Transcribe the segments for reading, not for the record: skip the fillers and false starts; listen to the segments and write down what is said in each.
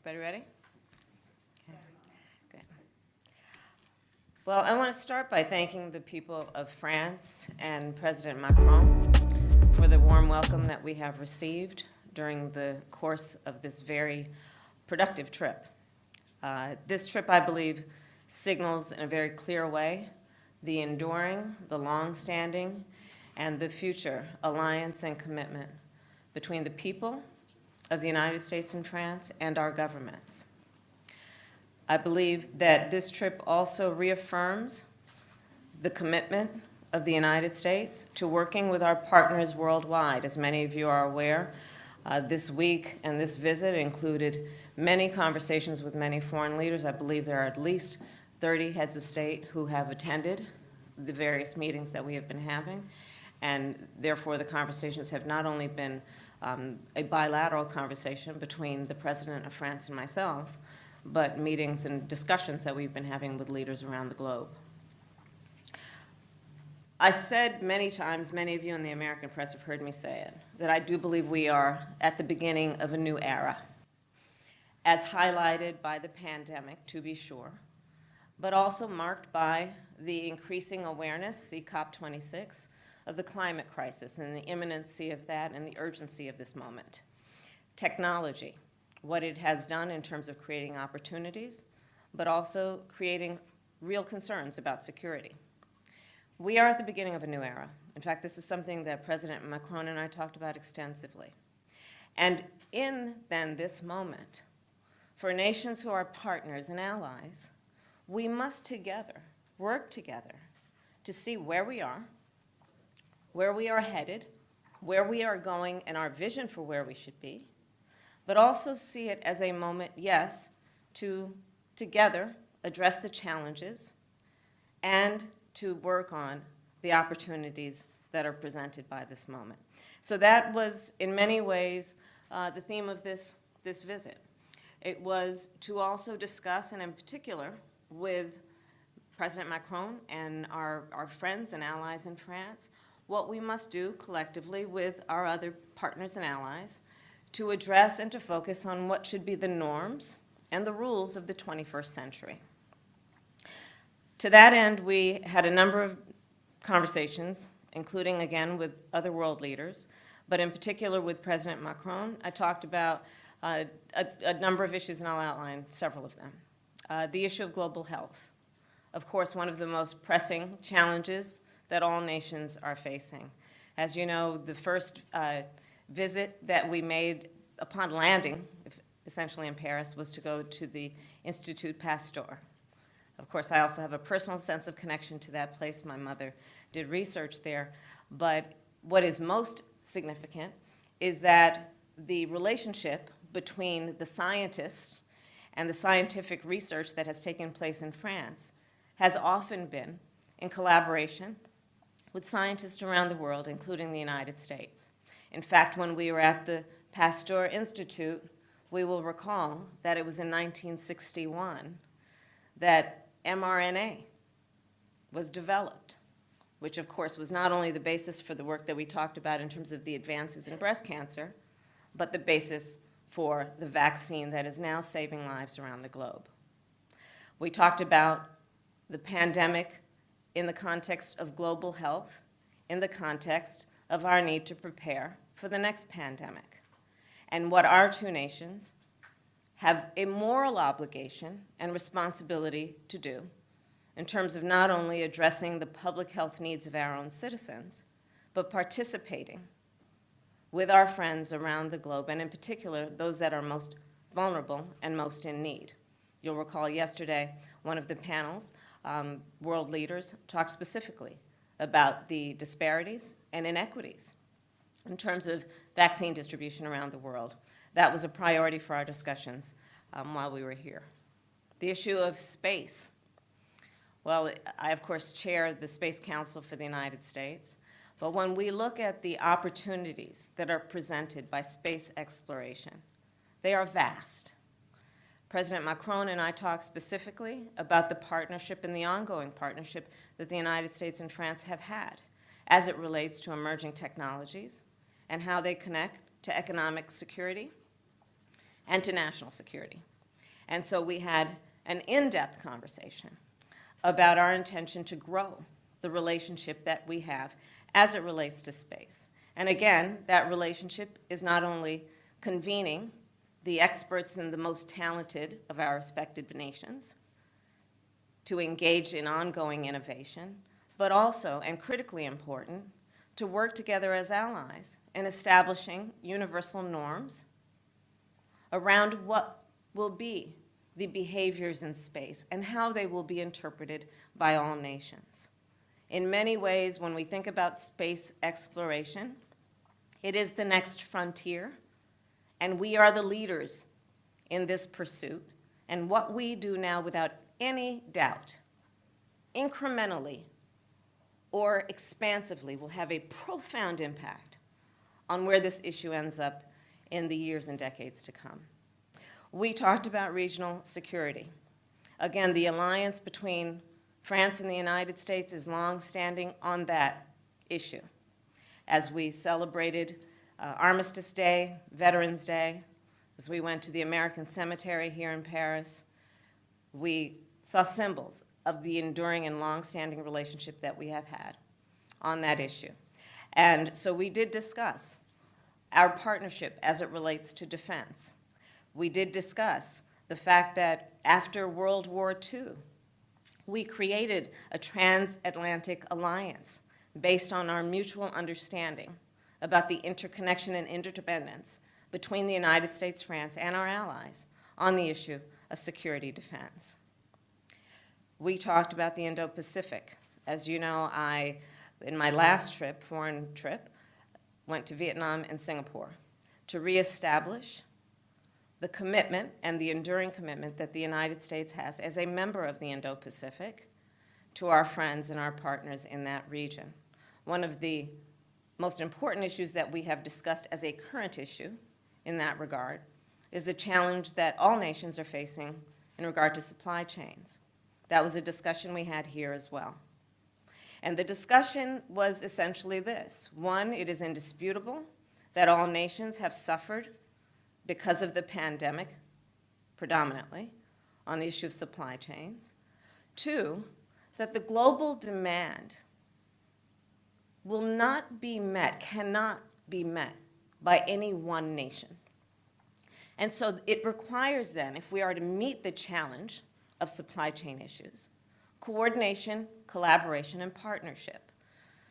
Everybody ready? Okay. Good. Well, I want to start by thanking the people of France and President Macron for the warm welcome that we have received during the course of this very productive trip. This trip, I believe, signals in a very clear way the enduring, the long-standing, and the future alliance and commitment between the people of the United States and France and our governments. I believe that this trip also reaffirms the commitment of the United States to working with our partners worldwide. As many of you are aware, this week and this visit included many conversations with many foreign leaders. I believe there are at least 30 heads of state who have attended the various meetings that we have been having, and therefore the conversations have not only been a bilateral conversation between the President of France and myself, but meetings and discussions that we've been having with leaders around the globe. I said many times, many of you in the American press have heard me say it, that I do believe we are at the beginning of a new era, as highlighted by the pandemic, to be sure, but also marked by the increasing awareness, see COP26, of the climate crisis and the imminency of that and the urgency of this moment. Technology, what it has done in terms of creating opportunities, but also creating real concerns about security. We are at the beginning of a new era. In fact, this is something that President Macron and I talked about extensively. And in then this moment, for nations who are partners and allies, we must together, work together to see where we are headed, where we are going, and our vision for where we should be, but also see it as a moment, yes, to together address the challenges and to work on the opportunities that are presented by this moment. So that was, in many ways, the theme of this visit. It was to also discuss, and in particular, with President Macron and our friends and allies in France, what we must do collectively with our other partners and allies to address and to focus on what should be the norms and the rules of the 21st century. To that end, we had a number of conversations, including, again, with other world leaders, but in particular with President Macron. I talked about a number of issues, and I'll outline several of them. The issue of global health. Of course, one of the most pressing challenges that all nations are facing. As you know, the first visit that we made upon landing, essentially in Paris, was to go to the Institut Pasteur. Of course, I also have a personal sense of connection to that place. My mother did research there. But what is most significant is that the relationship between the scientists and the scientific research that has taken place in France has often been in collaboration with scientists around the world, including the United States. In fact, when we were at the Pasteur Institute, we will recall that it was in 1961 that mRNA was developed, which of course was not only the basis for the work that we talked about in terms of the advances in breast cancer, but the basis for the vaccine that is now saving lives around the globe. We talked about the pandemic in the context of global health, in the context of our need to prepare for the next pandemic, and what our two nations have a moral obligation and responsibility to do in terms of not only addressing the public health needs of our own citizens, but participating with our friends around the globe, and in particular, those that are most vulnerable and most in need. You'll recall yesterday, one of the panels, world leaders talked specifically about the disparities and inequities in terms of vaccine distribution around the world. That was a priority for our discussions while we were here. The issue of space. Well, I, of course, chair the Space Council for the United States, but when we look at the opportunities that are presented by space exploration, they are vast. President Macron and I talked specifically about the partnership and the ongoing partnership that the United States and France have had as it relates to emerging technologies and how they connect to economic security and to national security. And so we had an in-depth conversation about our intention to grow the relationship that we have as it relates to space. And again, that relationship is not only convening the experts and the most talented of our respected nations to engage in ongoing innovation, but also, and critically important, to work together as allies in establishing universal norms around what will be the behaviors in space and how they will be interpreted by all nations. In many ways, when we think about space exploration, it is the next frontier, and we are the leaders in this pursuit. And what we do now, without any doubt, incrementally or expansively, will have a profound impact on where this issue ends up in the years and decades to come. We talked about regional security. Again, the alliance between France and the United States is long-standing on that issue. As we celebrated Armistice Day, Veterans Day, as we went to the American Cemetery here in Paris, we saw symbols of the enduring and long-standing relationship that we have had on that issue. And so we did discuss our partnership as it relates to defense. We did discuss the fact that after World War II, we created a transatlantic alliance based on our mutual understanding about the interconnection and interdependence between the United States, France, and our allies on the issue of security defense. We talked about the Indo-Pacific. As you know, in my last trip, foreign trip, went to Vietnam and Singapore to reestablish the commitment and the enduring commitment that the United States has as a member of the Indo-Pacific to our friends and our partners in that region. One of the most important issues that we have discussed as a current issue in that regard is the challenge that all nations are facing in regard to supply chains. That was a discussion we had here as well. And the discussion was essentially this. One, it is indisputable that all nations have suffered because of the pandemic, predominantly, on the issue of supply chains. Two, that the global demand will not be met, cannot be met by any one nation. And so it requires then, if we are to meet the challenge of supply chain issues, coordination, collaboration, and partnership.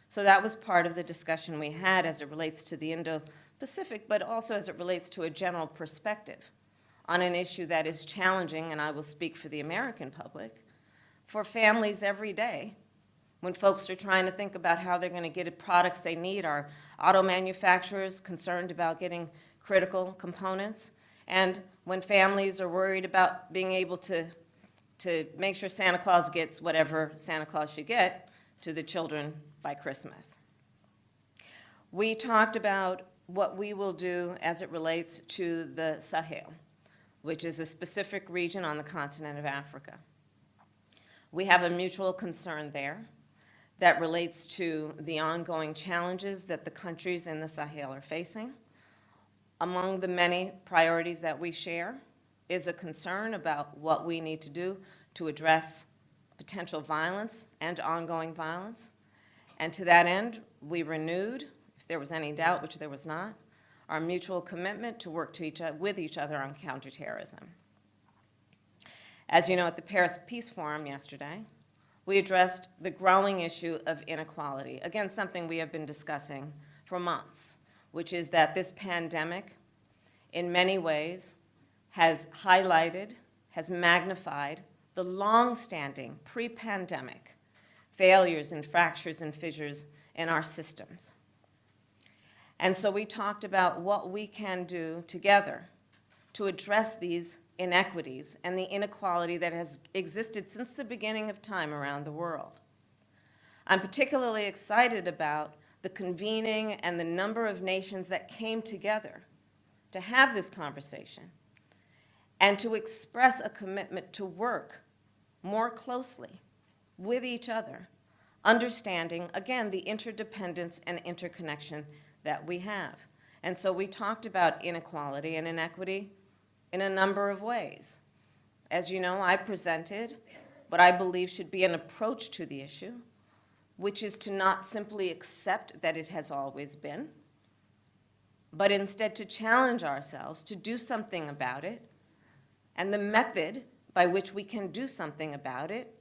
So that was part of the discussion we had as it relates to the Indo-Pacific, but also as it relates to a general perspective on an issue that is challenging, and I will speak for the American public, for families every day when folks are trying to think about how they're going to get products they need. Our auto manufacturers concerned about getting critical components, and when families are worried about being able to make sure Santa Claus gets whatever Santa Claus should get to the children by Christmas. We talked about what we will do as it relates to the Sahel, which is a specific region on the continent of Africa. We have a mutual concern there that relates to the ongoing challenges that the countries in the Sahel are facing. Among the many priorities that we share is a concern about what we need to do to address potential violence and ongoing violence. And to that end, we renewed, if there was any doubt, which there was not, our mutual commitment to work with each other on counterterrorism. As you know, at the Paris Peace Forum yesterday, we addressed the growing issue of inequality. Again, something we have been discussing for months, which is that this pandemic, in many ways, has highlighted, has magnified the long-standing, pre-pandemic failures and fractures and fissures in our systems. And so we talked about what we can do together to address these inequities and the inequality that has existed since the beginning of time around the world. I'm particularly excited about the convening and the number of nations that came together to have this conversation and to express a commitment to work more closely with each other, understanding, again, the interdependence and interconnection that we have. And so we talked about inequality and inequity in a number of ways. As you know, I presented what I believe should be an approach to the issue, which is to not simply accept that it has always been, but instead to challenge ourselves to do something about it. And the method by which we can do something about it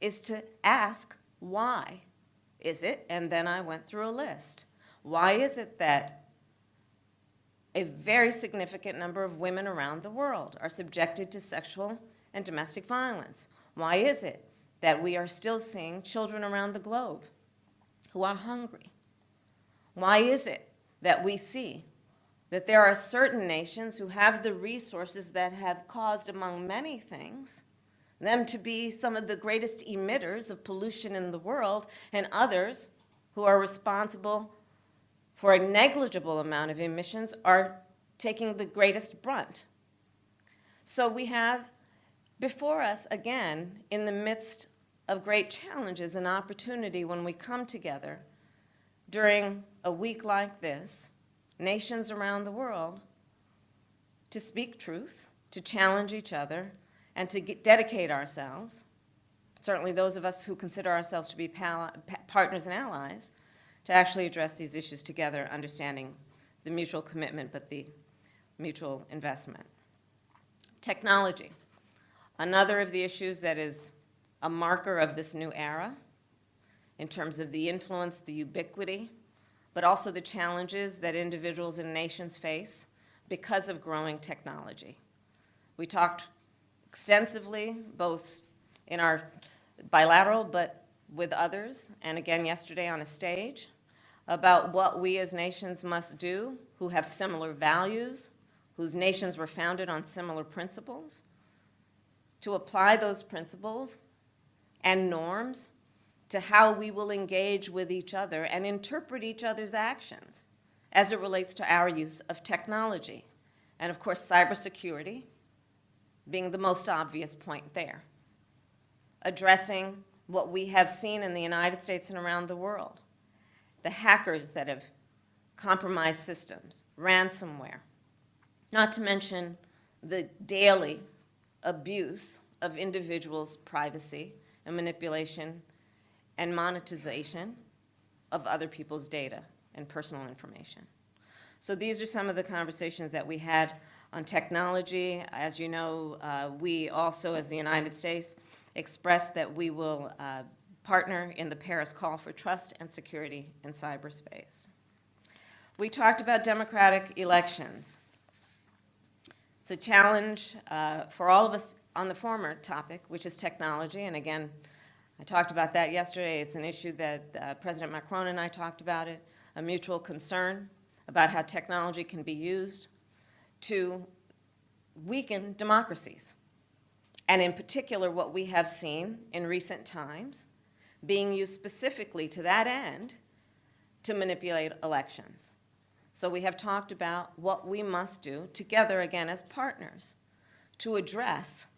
is to ask, why is it? And then I went through a list. Why is it that a very significant number of women around the world are subjected to sexual and domestic violence? Why is it that we are still seeing children around the globe who are hungry? Why is it that we see that there are certain nations who have the resources that have caused, among many things, them to be some of the greatest emitters of pollution in the world, and others who are responsible for a negligible amount of emissions are taking the greatest brunt? So we have before us, again, in the midst of great challenges, an opportunity when we come together during a week like this, nations around the world, to speak truth, to challenge each other, and to dedicate ourselves, certainly those of us who consider ourselves to be partners and allies, to actually address these issues together, understanding the mutual commitment but the mutual investment. Technology, another of the issues that is a marker of this new era in terms of the influence, the ubiquity, but also the challenges that individuals and nations face because of growing technology. We talked extensively, both in our bilateral but with others, and again yesterday on a stage, about what we as nations must do who have similar values, whose nations were founded on similar principles, to apply those principles and norms to how we will engage with each other and interpret each other's actions as it relates to our use of technology. And of course, cybersecurity being the most obvious point there. Addressing what we have seen in the United States and around the world. The hackers that have compromised systems, ransomware. Not to mention the daily abuse of individuals' privacy and manipulation and monetization of other people's data and personal information. So these are some of the conversations that we had on technology. As you know, we also, as the United States, expressed that we will partner in the Paris Call for Trust and Security in Cyberspace. We talked about democratic elections. It's a challenge for all of us on the former topic, which is technology, and again, I talked about that yesterday. It's an issue that President Macron and I talked about it, a mutual concern about how technology can be used to weaken democracies. And in particular, what we have seen in recent times being used specifically to that end to manipulate elections. So we have talked about what we must do together, again, as partners, to address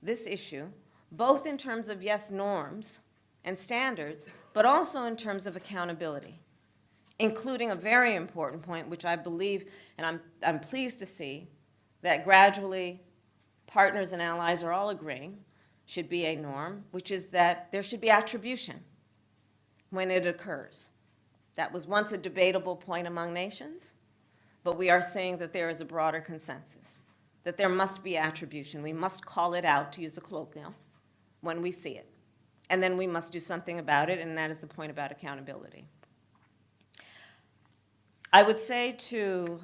this issue both in terms of, yes, norms and standards, but also in terms of accountability, including a very important point, which I believe, and I'm pleased to see, that gradually partners and allies are all agreeing should be a norm, which is that there should be attribution when it occurs. That was once a debatable point among nations, but we are seeing that there is a broader consensus, that there must be attribution. We must call it out, to use a colloquial, when we see it. And then we must do something about it, and that is the point about accountability. I would say to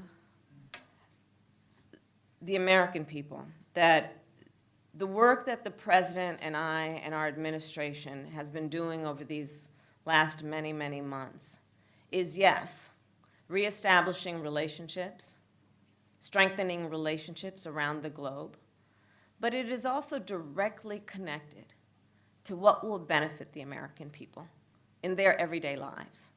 the American people that the work that the President and I and our administration has been doing over these last many, many months is, yes, reestablishing relationships, strengthening relationships around the globe, but it is also directly connected to what will benefit the American people in their everyday lives.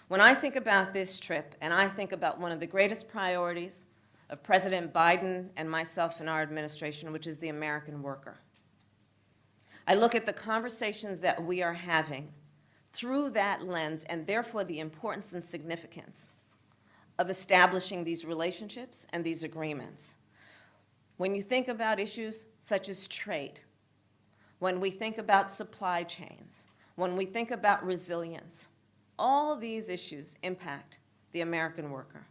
When I think about this trip, and I think about one of the greatest priorities of President Biden and myself in our administration, which is the American worker, I look at the conversations that we are having through that lens, and therefore the importance and significance of establishing these relationships and these agreements. When you think about issues such as trade, when we think about supply chains, when we think about resilience, all these issues impact the American worker.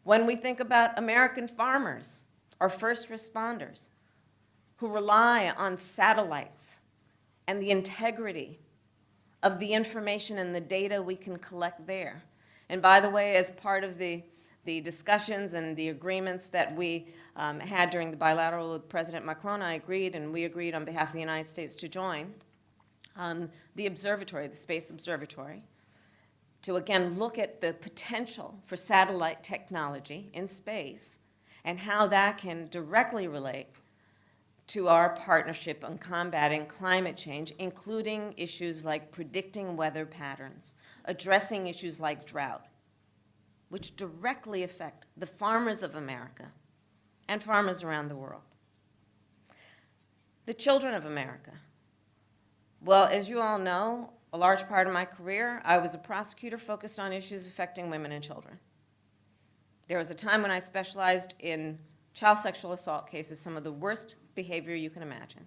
When we think about American farmers or first responders who rely on satellites and the integrity of the information and the data we can collect there. And by the way, as part of the discussions and the agreements that we had during the bilateral with President Macron, I agreed, and we agreed on behalf of the United States to join the observatory, the Space Observatory, to again look at the potential for satellite technology in space and how that can directly relate to our partnership on combating climate change, including issues like predicting weather patterns, addressing issues like drought, which directly affect the farmers of America and farmers around the world. The children of America. Well, as you all know, a large part of my career, I was a prosecutor focused on issues affecting women and children. There was a time when I specialized in child sexual assault cases, some of the worst behavior you can imagine.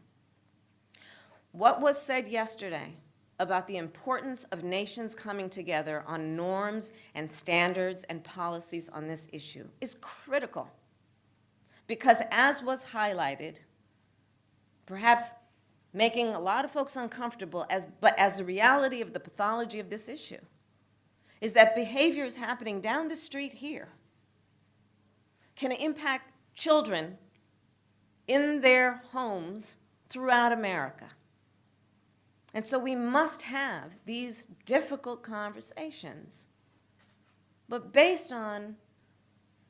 What was said yesterday about the importance of nations coming together on norms and standards and policies on this issue is critical. Because as was highlighted, perhaps making a lot of folks uncomfortable, but as the reality of the pathology of this issue, is that behaviors happening down the street here can impact children in their homes throughout America. And so we must have these difficult conversations, but based on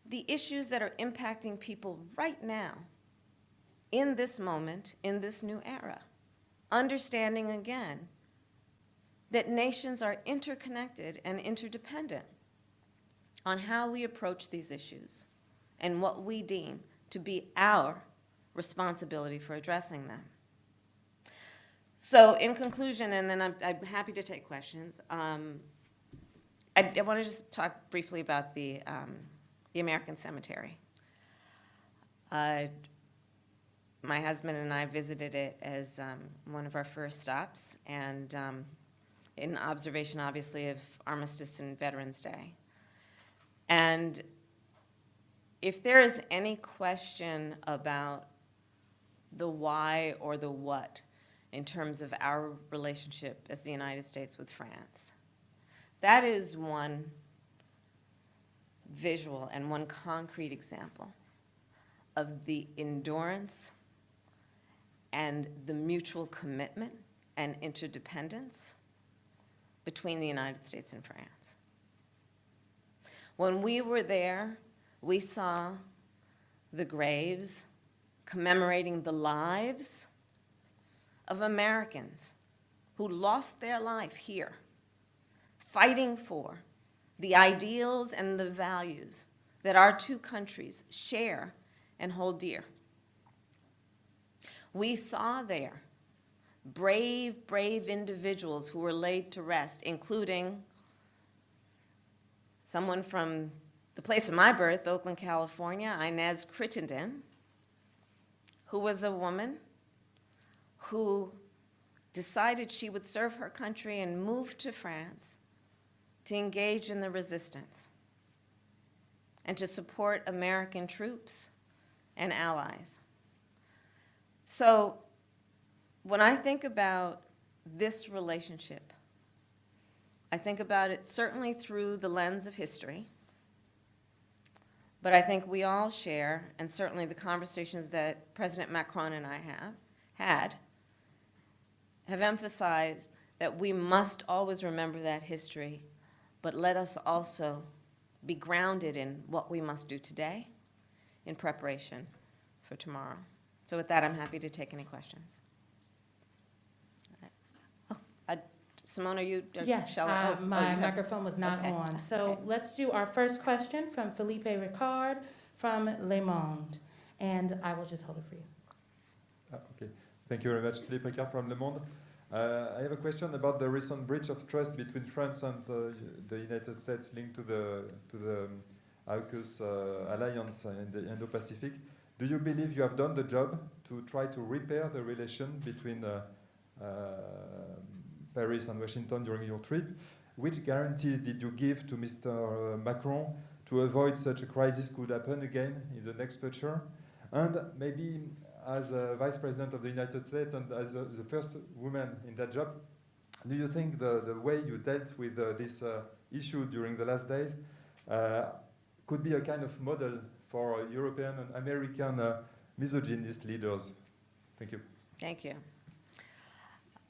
the issues that are impacting people right now, in this moment, in this new era. Understanding again that nations are interconnected and interdependent on how we approach these issues and what we deem to be our responsibility for addressing them. So in conclusion, and then I'm happy to take questions, I want to just talk briefly about the American Cemetery. My husband and I visited it as one of our first stops, and in observation, obviously, of Armistice and Veterans Day. And if there is any question about the why or the what in terms of our relationship as the United States with France, that is one visual and one concrete example of the endurance and the mutual commitment and interdependence between the United States and France. When we were there, we saw the graves commemorating the lives of Americans who lost their life here, fighting for the ideals and the values that our two countries share and hold dear. We saw there brave, brave individuals who were laid to rest, including someone from the place of my birth, Oakland, California, Inez Crittenden, who was a woman who decided she would serve her country and moved to France to engage in the resistance and to support American troops and allies. So when I think about this relationship, I think about it certainly through the lens of history, but I think we all share, and certainly the conversations that President Macron and I have emphasized that we must always remember that history, but let us also be grounded in what we must do today in preparation for tomorrow. So with that, I'm happy to take any questions. Simone, are you? Yes, my microphone was not on. So let's do our first question from Felipe Ricard from Le Monde. And I will just hold it for you. Okay. Thank you very much, Philippe Ricard from Le Monde. I have a question about the recent breach of trust between France and the United States linked to the AUKUS alliance in the Indo-Pacific. Do you believe you have done the job to try to repair the relation between Paris and Washington during your trip? Which guarantees did you give to Mr. Macron to avoid such a crisis could happen again in the next future? And maybe as Vice President of the United States and as the first woman in that job, do you think the way you dealt with this issue during the last days could be a kind of model for European and American misogynist leaders? Thank you. Thank you.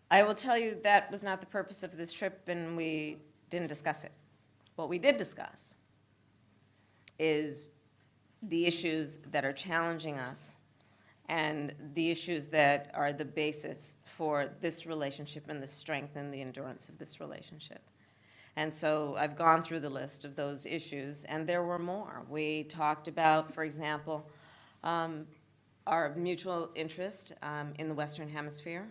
I will tell you that was not the purpose of this trip, and we didn't discuss it. What we did discuss is the issues that are challenging us and the issues that are the basis for this relationship and the strength and the endurance of this relationship. And so I've gone through the list of those issues, and there were more. We talked about, for example, our mutual interest in the Western Hemisphere,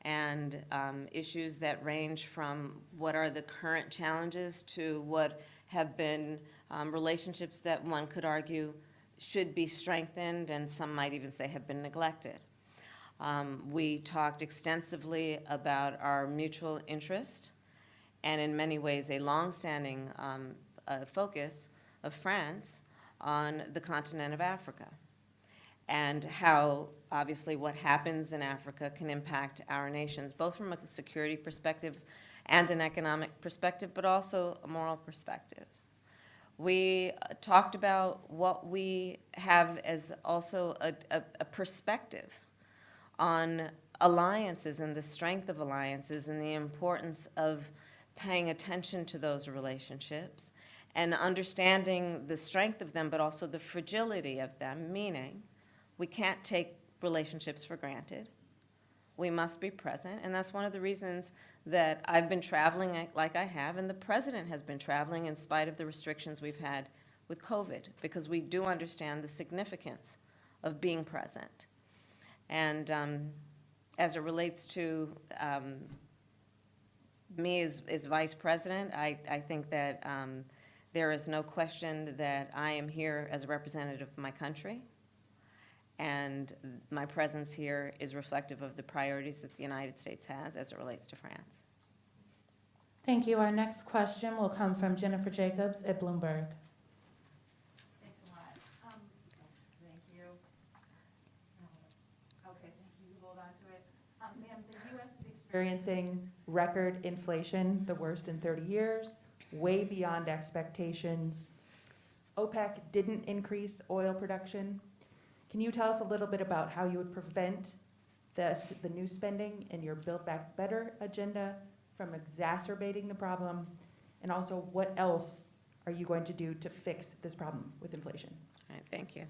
and issues that range from what are the current challenges to what have been relationships that one could argue should be strengthened, and some might even say have been neglected. We talked extensively about our mutual interest, and in many ways a longstanding focus of France on the continent of Africa, and how obviously what happens in Africa can impact our nations, both from a security perspective and an economic perspective, but also a moral perspective. We talked about what we have as also a perspective on alliances and the strength of alliances and the importance of paying attention to those relationships and understanding the strength of them, but also the fragility of them, meaning we can't take relationships for granted. We must be present, and that's one of the reasons that I've been traveling like I have, and the president has been traveling in spite of the restrictions we've had with COVID, because we do understand the significance of being present. And as it relates to me as vice president, I think that there is no question that I am here as a representative of my country, and my presence here is reflective of the priorities that the United States has as it relates to France. Thank you. Our next question will come from Jennifer Jacobs at Bloomberg. Thanks a lot. Thank you. Okay, thank you. Hold on to it. Ma'am, the U.S. is experiencing record inflation, the worst in 30 years, way beyond expectations. OPEC didn't increase oil production. Can you tell us a little bit about how you would prevent the new spending and your Build Back Better agenda from exacerbating the problem? And also, what else are you going to do to fix this problem with inflation? All right, thank you.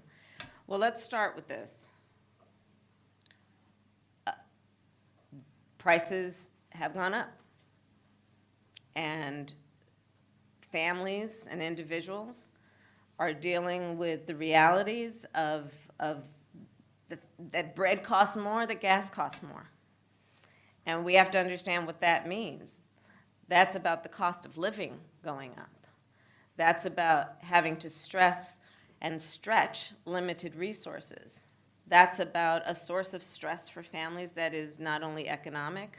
Well, let's start with this. Prices have gone up, and families and individuals are dealing with the realities of that bread costs more, that gas costs more. And we have to understand what that means. That's about the cost of living going up. That's about having to stress and stretch limited resources. That's about a source of stress for families that is not only economic,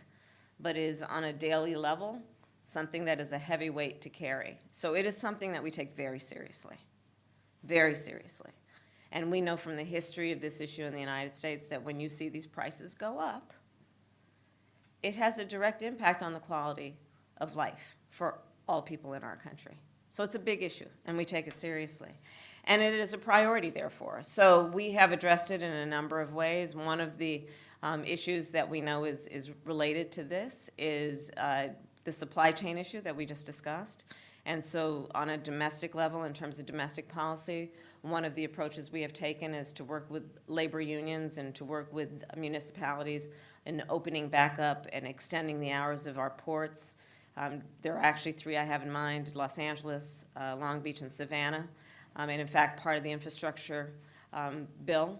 but is on a daily level, something that is a heavy weight to carry. So it is something that we take very seriously. Very seriously. And we know from the history of this issue in the United States that when you see these prices go up, it has a direct impact on the quality of life for all people in our country. So it's a big issue, and we take it seriously. And it is a priority, therefore. So we have addressed it in a number of ways. One of the issues that we know is related to this is the supply chain issue that we just discussed. And so on a domestic level, in terms of domestic policy, one of the approaches we have taken is to work with labor unions and to work with municipalities in opening back up and extending the hours of our ports. There are actually three I have in mind: Los Angeles, Long Beach, and Savannah. And in fact, part of the infrastructure bill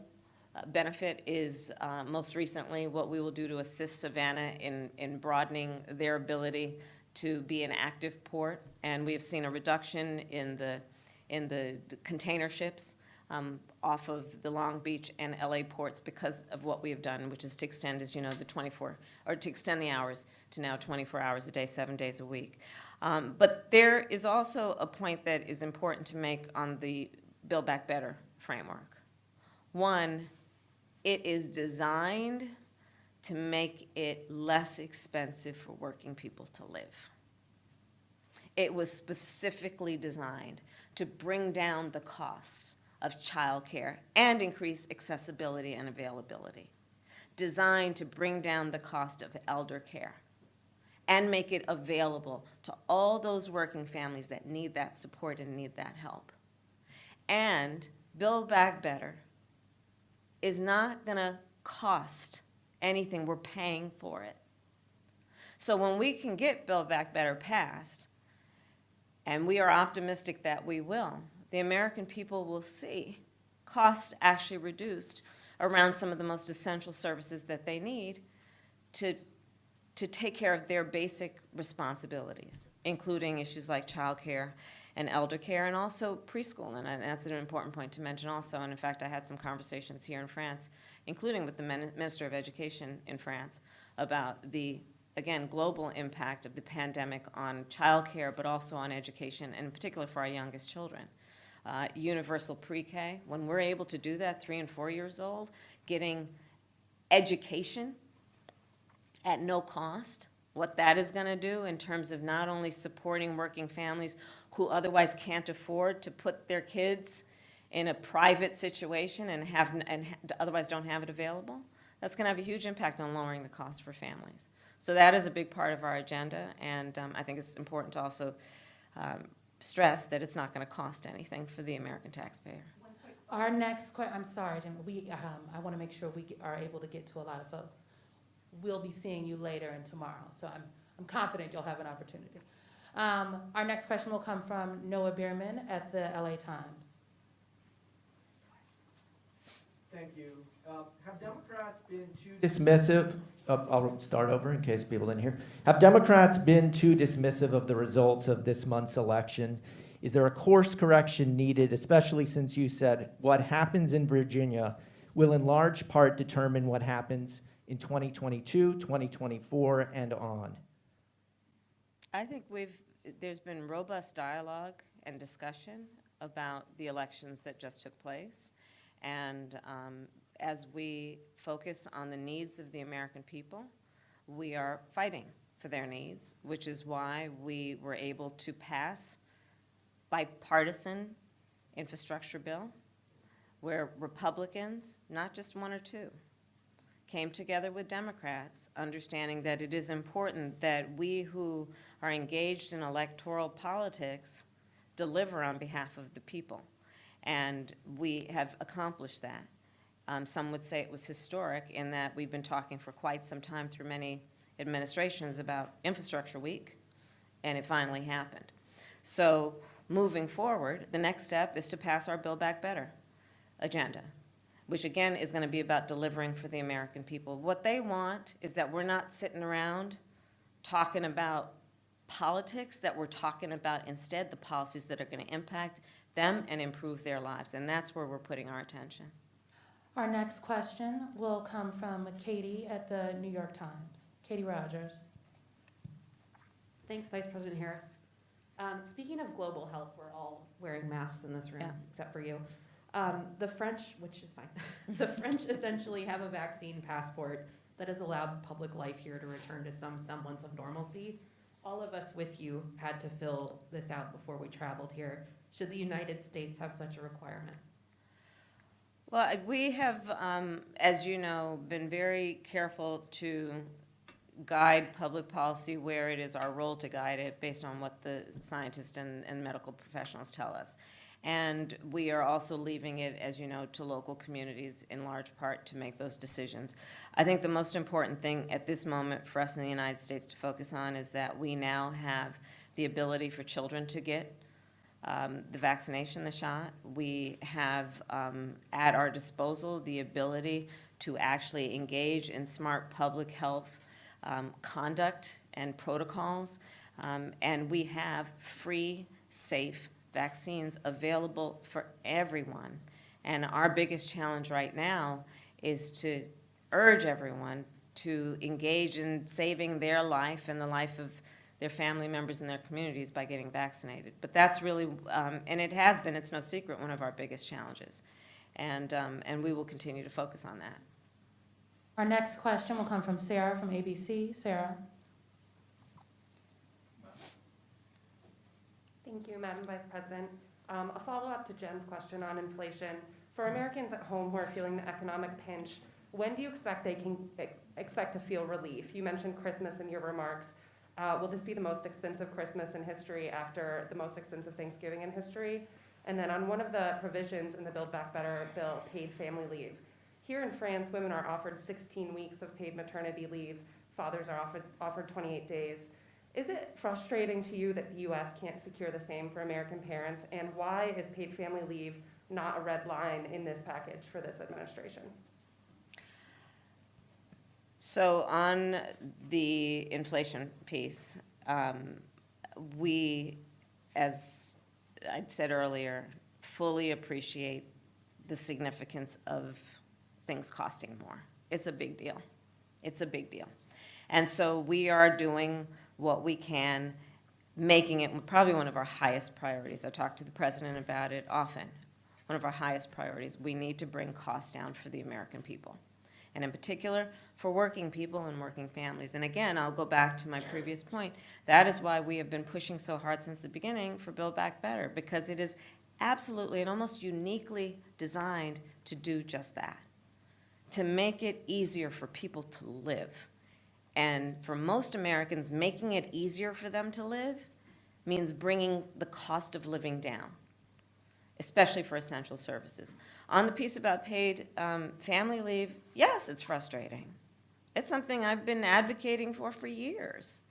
benefit is most recently what we will do to assist Savannah in broadening their ability to be an active port. And we have seen a reduction in the container ships off of the Long Beach and LA ports because of what we have done, which is to extend, as you know, to extend the hours to now 24 hours a day, 7 days a week. But there is also a point that is important to make on the Build Back Better framework. One, it is designed to make it less expensive for working people to live. It was specifically designed to bring down the costs of childcare and increase accessibility and availability. Designed to bring down the cost of elder care and make it available to all those working families that need that support and need that help. And Build Back Better is not gonna cost anything. We're paying for it. So when we can get Build Back Better passed, and we are optimistic that we will, the American people will see costs actually reduced around some of the most essential services that they need to take care of their basic responsibilities, including issues like childcare and elder care, and also preschool. And that's an important point to mention also. And in fact, I had some conversations here in France, including with the Minister of Education in France, about the, again, global impact of the pandemic on childcare, but also on education, and in particular for our youngest children. Universal pre-K, when we're able to do that, 3 and 4 years old, getting education at no cost, what that is going to do in terms of not only supporting working families who otherwise can't afford to put their kids in a private situation and otherwise don't have it available, that's going to have a huge impact on lowering the cost for families. So that is a big part of our agenda, and I think it's important to also stress that it's not going to cost anything for the American taxpayer. Our next I'm sorry, Jim, I want to make sure we are able to get to a lot of folks. We'll be seeing you later and tomorrow, so I'm confident you'll have an opportunity. Our next question will come from Noah Bierman at the LA Times. Thank you. Have Democrats been too dismissive I'll start over in case people didn't hear. Have Democrats been too dismissive of the results of this month's election? Is there a course correction needed, especially since you said what happens in Virginia will in large part determine what happens in 2022, 2024, and on? I think there's been robust dialogue and discussion about the elections that just took place. And as we focus on the needs of the American people, we are fighting for their needs, which is why we were able to pass bipartisan infrastructure bill where Republicans, not just one or two, came together with Democrats, understanding that it is important that we who are engaged in electoral politics deliver on behalf of the people. And we have accomplished that. Some would say it was historic in that we've been talking for quite some time through many administrations about Infrastructure Week, and it finally happened. So moving forward, the next step is to pass our Build Back Better agenda, which again is going to be about delivering for the American people. What they want is that we're not sitting around talking about politics, that we're talking about instead the policies that are going to impact them and improve their lives, and that's where we're putting our attention. Our next question will come from Katie at the New York Times. Katie Rogers. Thanks, Vice President Harris. Speaking of global health, we're all wearing masks in this room, Yeah. except for you. The French, which is fine, the French essentially have a vaccine passport that has allowed public life here to return to some semblance of normalcy. All of us with you had to fill this out before we traveled here. Should the United States have such a requirement? Well, we have, as you know, been very careful to guide public policy where it is our role to guide it based on what the scientists and medical professionals tell us. And we are also leaving it, as you know, to local communities in large part to make those decisions. I think the most important thing at this moment for us in the United States to focus on is that we now have the ability for children to get the vaccination, the shot. We have at our disposal the ability to actually engage in smart public health conduct and protocols, and we have free, safe vaccines available for everyone. And our biggest challenge right now is to urge everyone to engage in saving their life and the life of their family members and their communities by getting vaccinated. But that's really, and it has been, it's no secret, one of our biggest challenges. And we will continue to focus on that. Our next question will come from Sarah from ABC. Sarah? Thank you, Madam Vice President. A follow-up to Jen's question on inflation. For Americans at home who are feeling the economic pinch, when do you expect they can expect to feel relief? You mentioned Christmas in your remarks. Will this be the most expensive Christmas in history after the most expensive Thanksgiving in history? And then on one of the provisions in the Build Back Better bill, paid family leave. Here in France, women are offered 16 weeks of paid maternity leave. Fathers are offered 28 days. Is it frustrating to you that the U.S. can't secure the same for American parents? And why is paid family leave not a red line in this package for this administration? So on the inflation piece, we, as I said earlier, fully appreciate the significance of things costing more. It's a big deal. It's a big deal. And so we are doing what we can, making it probably one of our highest priorities. I talk to the president about it often. One of our highest priorities. We need to bring costs down for the American people. And in particular, for working people and working families. And again, I'll go back to my previous point. That is why we have been pushing so hard since the beginning for Build Back Better, because it is absolutely and almost uniquely designed to do just that, to make it easier for people to live. And for most Americans, making it easier for them to live means bringing the cost of living down, especially for essential services. On the piece about paid family leave, yes, it's frustrating. It's something I've been advocating for years,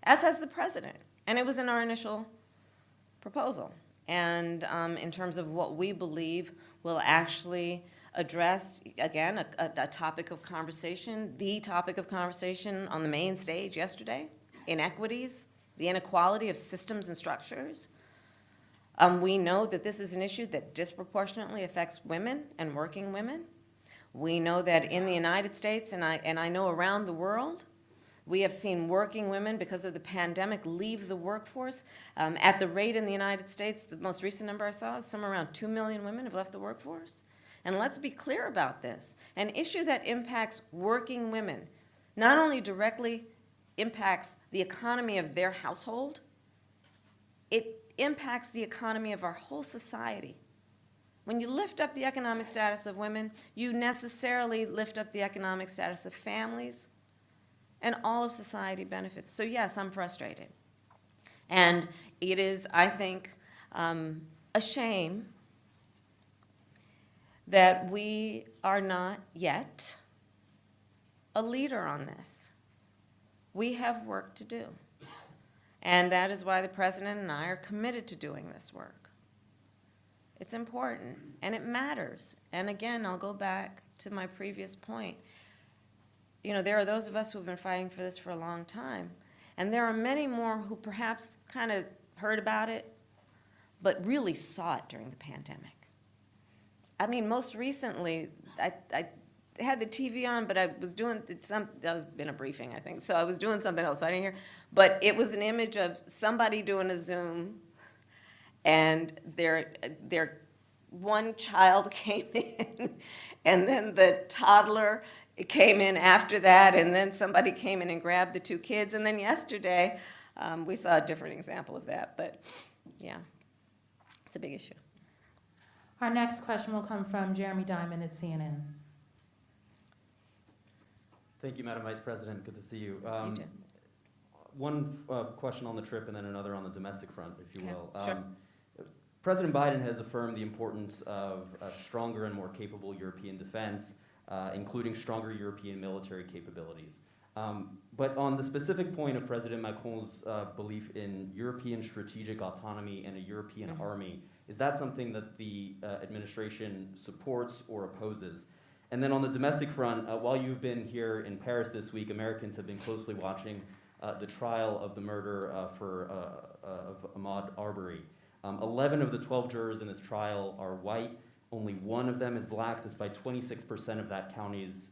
as has the president. And it was in our initial proposal. And in terms of what we believe will actually address, again, a topic of conversation, the topic of conversation on the main stage yesterday, inequities, the inequality of systems and structures. We know that this is an issue that disproportionately affects women and working women. We know that in the United States, and I know around the world, we have seen working women, because of the pandemic, leave the workforce. At the rate in the United States, the most recent number I saw is somewhere around 2 million women have left the workforce. And let's be clear about this. An issue that impacts working women not only directly impacts the economy of their household, it impacts the economy of our whole society. When you lift up the economic status of women, you necessarily lift up the economic status of families, and all of society benefits. So yes, I'm frustrated. And it is, I think, a shame that we are not yet a leader on this. We have work to do. And that is why the president and I are committed to doing this work. It's important, and it matters. And again, I'll go back to my previous point. You know, there are those of us who have been fighting for this for a long time, and there are many more who perhaps kind of heard about it, but really saw it during the pandemic. I mean, most recently, I had the TV on, but I was doing that was in a briefing, I think. So I was doing something else, so I didn't hear. But it was an image of somebody doing a Zoom, and their one child came in, and then the toddler came in after that, and then somebody came in and grabbed the two kids. And then yesterday, we saw a different example of that. But yeah, it's a big issue. Our next question will come from Jeremy Diamond at CNN. Thank you, Madam Vice President. Good to see you. You too. One question on the trip and then another on the domestic front, if you Okay, will. sure. President Biden has affirmed the importance of a stronger and more capable European defense, including stronger European military capabilities. But on the specific point of President Macron's belief in European strategic autonomy and a European army, is that something that the administration supports or opposes? And then on the domestic front, while you've been here in Paris this week, Americans have been closely watching the trial of the murder of Ahmaud Arbery. 11 of the 12 jurors in this trial are white. Only one of them is black, despite 26% of that county's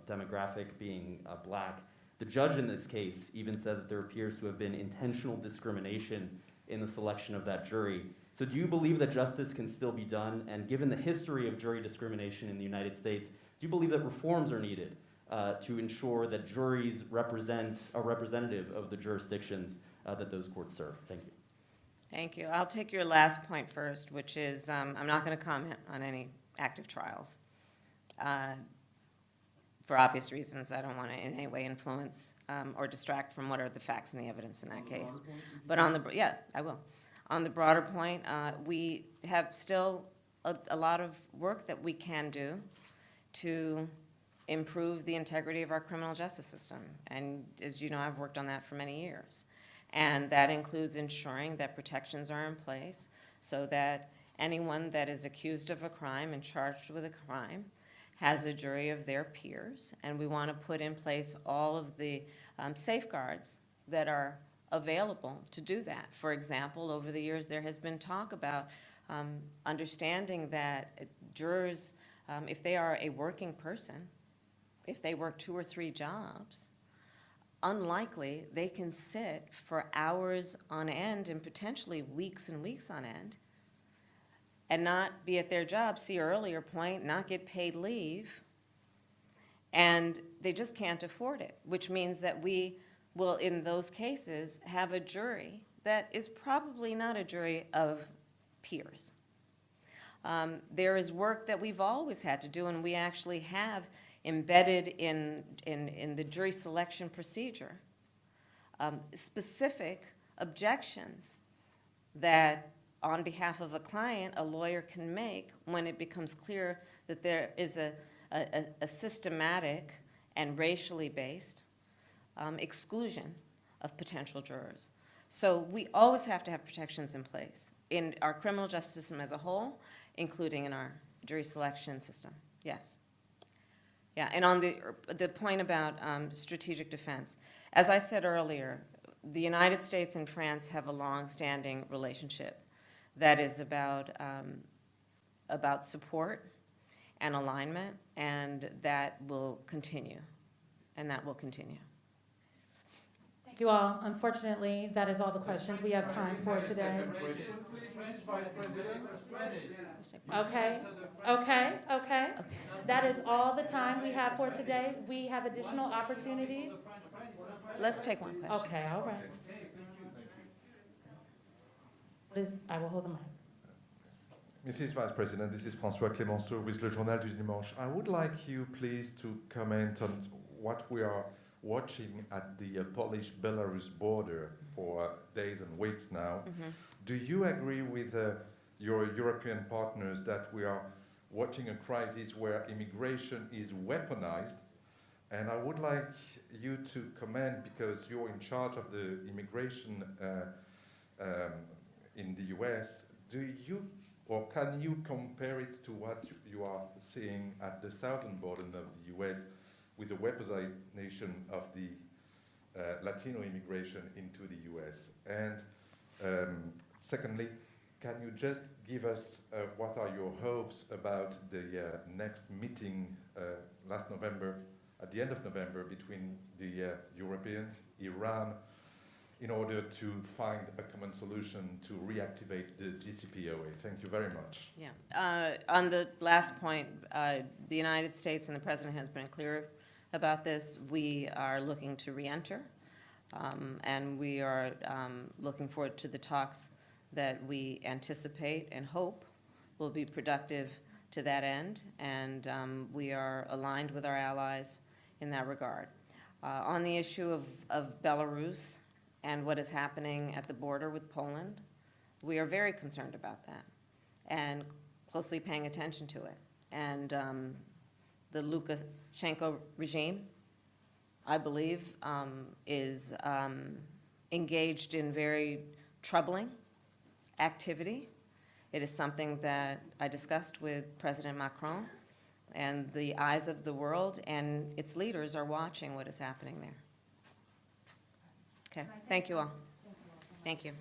demographic being black. The judge in this case even said that there appears to have been intentional discrimination in the selection of that jury. So do you believe that justice can still be done? And given the history of jury discrimination in the United States, do you believe that reforms are needed to ensure that juries represent a representative of the jurisdictions that those courts serve? Thank you. Thank you. I'll take your last point first, which is I'm not going to comment on any active trials. For obvious reasons, I don't want to in any way influence or distract from what are the facts and the evidence in that case. But on the, yeah, I will. On the broader point, we have still a lot of work that we can do to improve the integrity of our criminal justice system. And as you know, I've worked on that for many years. And that includes ensuring that protections are in place so that anyone that is accused of a crime and charged with a crime has a jury of their peers. And we want to put in place all of the safeguards that are available to do that. For example, over the years, there has been talk about understanding that jurors, if they are a working person, if they work 2 or 3 jobs, unlikely they can sit for hours on end and potentially weeks and weeks on end and not be at their job, see your earlier point, not get paid leave, and they just can't afford it, which means that we will, in those cases, have a jury that is probably not a jury of peers. There is work that we've always had to do, and we actually have embedded in the jury selection procedure specific objections that on behalf of a client, a lawyer can make when it becomes clear that there is a systematic and racially based exclusion of potential jurors. So we always have to have protections in place in our criminal justice system as a whole, including in our jury selection system, yes. Yeah, and on the point about strategic defense, as I said earlier, the United States and France have a long-standing relationship that is about support and alignment, and that will continue, Thank you all. Unfortunately, that is all the questions we have time for today. Okay. That is all the time we have for today. We have additional opportunities. Let's take one question. Okay, all right. I will hold the mic. Mrs. Vice President, this is François Clémenceau with Le Journal du Dimanche. I would like you, please, to comment on what we are watching at the Polish-Belarus border for days and weeks now. Mm-hmm. Do you agree with your European partners that we are watching a crisis where immigration is weaponized? And I would like you to comment, because you're in charge of the immigration in the US, do you or can you compare it to what you are seeing at the southern border of the US with the weaponization of the Latino immigration into the US? And secondly, can you just give us what are your hopes about the next meeting last November, at the end of November, between the Europeans, Iran, in order to find a common solution to reactivate the JCPOA? Thank you very much. Yeah. On the last point, the United States and the President has been clear about this. We are looking to re-enter, and we are looking forward to the talks that we anticipate and hope will be productive to that end, and we are aligned with our allies in that regard. On the issue of Belarus and what is happening at the border with Poland, we are very concerned about that and closely paying attention to it. And the Lukashenko regime, I believe, is engaged in very troubling activity. It is something that I discussed with President Macron, and the eyes of the world and its leaders are watching what is happening there. Okay, thank you all. Thank you.